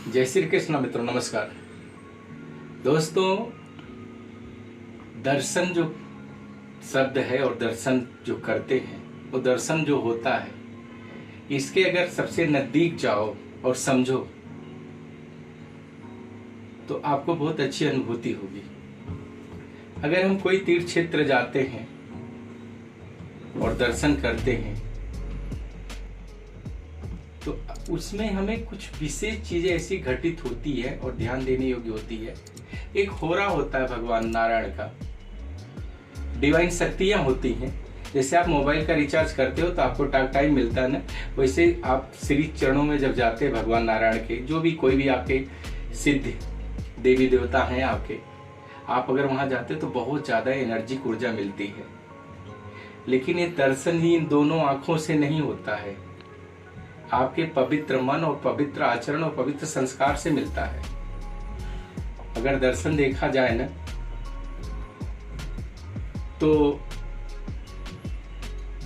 जय श्री कृष्ण मित्रों, नमस्कार दोस्तों। दर्शन जो शब्द है और दर्शन जो करते हैं, वो दर्शन जो होता है, इसके अगर सबसे नजदीक जाओ और समझो तो आपको बहुत अच्छी अनुभूति होगी। अगर हम कोई तीर्थ क्षेत्र जाते हैं और दर्शन करते हैं तो उसमें हमें कुछ विशेष चीजें ऐसी घटित होती है और ध्यान देने योग्य होती है। एक होरा होता है भगवान नारायण का, डिवाइन शक्तियां होती हैं। जैसे आप मोबाइल का रिचार्ज करते हो तो आपको टाइम मिलता है ना, वैसे आप श्री चरणों में जब जाते हैं भगवान नारायण के, जो भी कोई भी आपके सिद्ध देवी देवता हैं आपके, आप अगर वहां जाते हो तो बहुत ज्यादा एनर्जी ऊर्जा मिलती है। लेकिन ये दर्शन ही इन दोनों आंखों से नहीं होता है, आपके पवित्र मन और पवित्र आचरण और पवित्र संस्कार से मिलता है। अगर दर्शन देखा जाए ना तो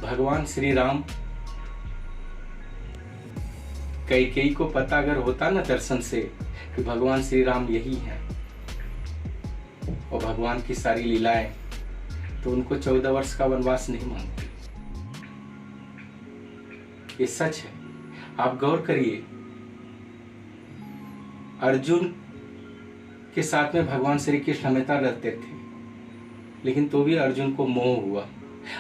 भगवान श्री राम, कैकेयी को पता अगर होता ना दर्शन से कि भगवान श्री राम यही हैं और भगवान की सारी लीलाएं, तो उनको 14 वर्ष का वनवास नहीं मांगते। ये सच है, आप गौर करिए। अर्जुन के साथ में भगवान श्री कृष्ण हमेशा रहते थे, लेकिन तो भी अर्जुन को मोह हुआ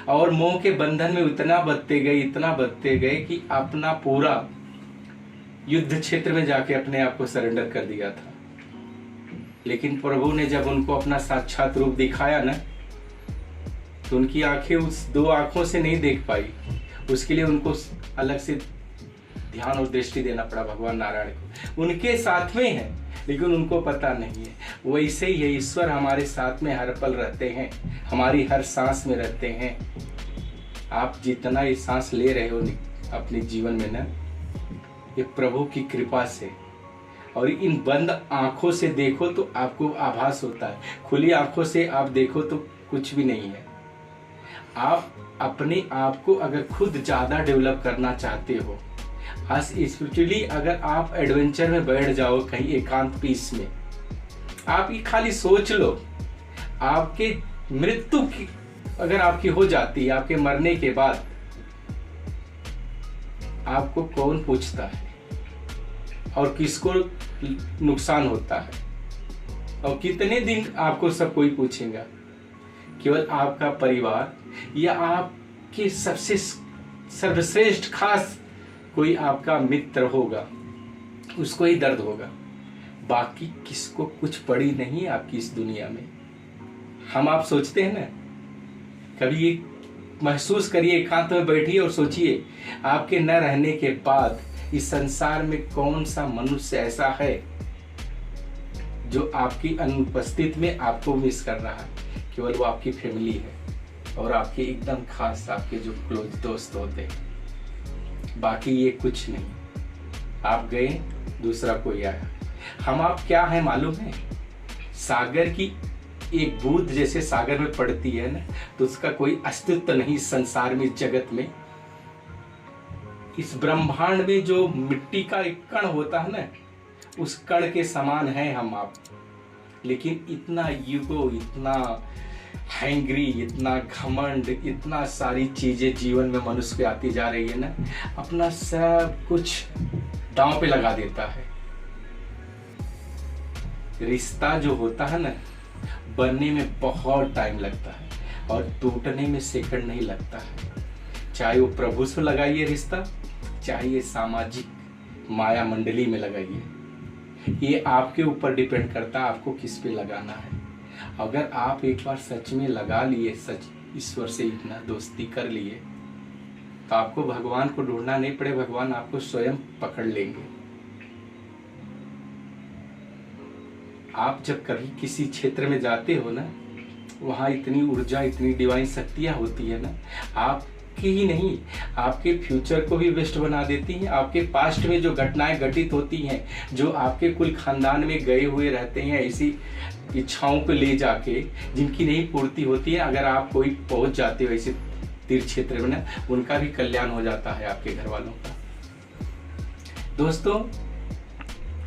और मोह के बंधन में इतना बंधते गए कि अपना पूरा युद्ध क्षेत्र में जाके अपने आप को सरेंडर कर दिया था। लेकिन प्रभु ने जब उनको अपना साक्षात रूप दिखाया ना, तो उनकी आंखें उस 2 आंखों से नहीं देख पाई। उसके लिए उनको अलग से ध्यान और दृष्टि देना पड़ा भगवान नारायण को। उनके साथ में है लेकिन उनको पता नहीं है। वैसे ही है, ईश्वर हमारे साथ में हर पल रहते हैं, हमारी हर सांस में रहते हैं। आप जितना ये सांस ले रहे हो अपने जीवन में ना, ये प्रभु की कृपा से। और इन बंद आंखों से देखो तो आपको आभास होता है, खुली आंखों से आप देखो तो कुछ भी नहीं है। आप अपने आप को अगर खुद ज्यादा डेवलप करना चाहते हो, आज स्पिरिचुअली अगर आप एडवेंचर में बैठ जाओ कहीं एकांत पीस में, आप ये खाली सोच लो, आपके मृत्यु की अगर आपकी हो जाती है, आपके मरने के बाद आपको कौन पूछता है और किसको नुकसान होता है और कितने दिन आपको सब कोई पूछेगा। केवल आपका परिवार या आपके सबसे सर्वश्रेष्ठ खास कोई आपका मित्र होगा, उसको ही दर्द होगा। बाकी किसको कुछ पड़ी नहीं आपकी इस दुनिया में। हम आप सोचते हैं ना, कभी ये महसूस करिए, एकांत में बैठिए और सोचिए, आपके न रहने के बाद इस संसार में कौन सा मनुष्य ऐसा है जो आपकी अनुपस्थित में आपको मिस कर रहा है। केवल वो आपकी फैमिली है और आपके एकदम खास आपके जो क्लोज दोस्त होते हैं, बाकी ये कुछ नहीं। आप गए, दूसरा कोई आया। हम आप क्या है मालूम है? सागर की एक बूंद जैसे सागर में पड़ती है ना, तो उसका कोई अस्तित्व नहीं संसार में, जगत में। इस ब्रह्मांड में जो मिट्टी का एक कण होता है ना, उस कण के समान है हम आप। लेकिन इतना ईगो, इतना हैंग्री, इतना घमंड, इतना सारी चीजें जीवन में मनुष्य पे आती जा रही है ना, अपना सब कुछ दांव पे लगा देता है। रिश्ता जो होता है ना, बनने में बहुत टाइम लगता है और टूटने में सेकंड नहीं लगता है। चाहे वो प्रभु से लगाइए रिश्ता, चाहे ये सामाजिक माया मंडली में लगाइए, ये आपके ऊपर डिपेंड करता है आपको किस पे लगाना है। अगर आप एक बार सच में लगा लिए, सच ईश्वर से इतना दोस्ती कर लिए, तो आपको भगवान को ढूंढना नहीं पड़े, भगवान आपको स्वयं पकड़ लेंगे। आप जब कभी किसी क्षेत्र में जाते हो ना, वहां इतनी ऊर्जा, इतनी डिवाइन शक्तियां होती है ना, आपकी ही नहीं, आपके फ्यूचर को भी बेस्ट बना देती हैं। आपके पास्ट में जो घटनाएं घटित होती हैं, जो आपके कुल खानदान में गए हुए रहते हैं, ऐसी इच्छाओं को ले जाके जिनकी नहीं पूर्ति होती है, अगर आप कोई पहुंच जाते हो ऐसे तीर्थ क्षेत्र में ना, उनका भी कल्याण हो जाता है आपके घर वालों का। दोस्तों,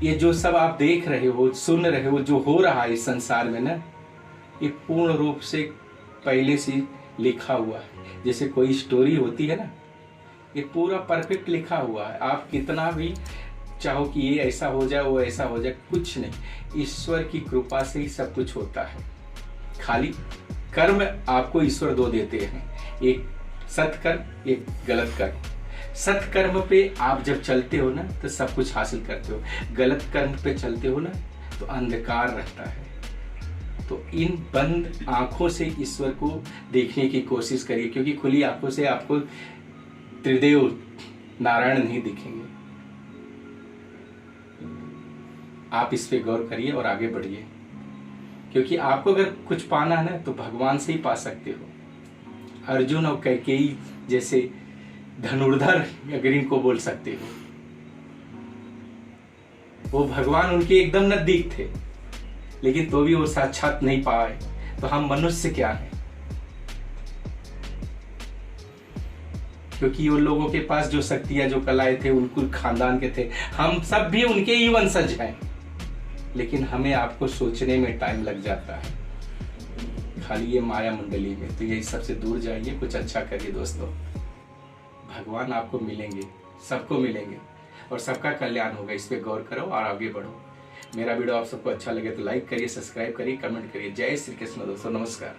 ये जो सब आप देख रहे हो, सुन रहे हो, जो हो रहा है इस संसार में ना, ये पूर्ण रूप से पहले से लिखा हुआ है। जैसे कोई स्टोरी होती है ना, ये पूरा परफेक्ट लिखा हुआ है। आप कितना भी चाहो कि ये ऐसा हो जाए, वो ऐसा हो जाए, कुछ नहीं। ईश्वर की कृपा से ही सब कुछ होता है। खाली कर्म आपको ईश्वर दो देते हैं, एक सत्कर्म, एक गलत कर्म। सत्कर्म पे आप जब चलते हो ना तो सब कुछ हासिल करते हो, गलत कर्म पे चलते हो ना तो अंधकार रहता है। तो इन बंद आंखों से ईश्वर को देखने की कोशिश करिए, क्योंकि खुली आंखों से आपको त्रिदेव नारायण नहीं दिखेंगे। आप इस पे गौर करिए और आगे बढ़िए, क्योंकि आपको अगर कुछ पाना है ना तो भगवान से ही पा सकते हो। अर्जुन और कैकेयी जैसे धनुर्धर अगर इनको बोल सकते हो, वो भगवान उनके एकदम नजदीक थे, लेकिन तो भी वो साक्षात नहीं पाए। तो हम मनुष्य क्या हैं? क्योंकि उन लोगों के पास जो शक्तियां, जो कलाएं थे, उनको खानदान के थे। हम सब भी उनके ही वंशज हैं, लेकिन हमें आपको सोचने में टाइम लग जाता है, खाली ये माया मंडली में। तो यही सबसे दूर जाइए, कुछ अच्छा करिए दोस्तों। भगवान आपको मिलेंगे, सबको मिलेंगे और सबका कल्याण होगा। इस पे गौर करो और आगे बढ़ो। मेरा वीडियो आप सबको अच्छा लगे तो लाइक करिए, सब्सक्राइब करिए, कमेंट करिए। जय श्री कृष्ण दोस्तों, नमस्कार।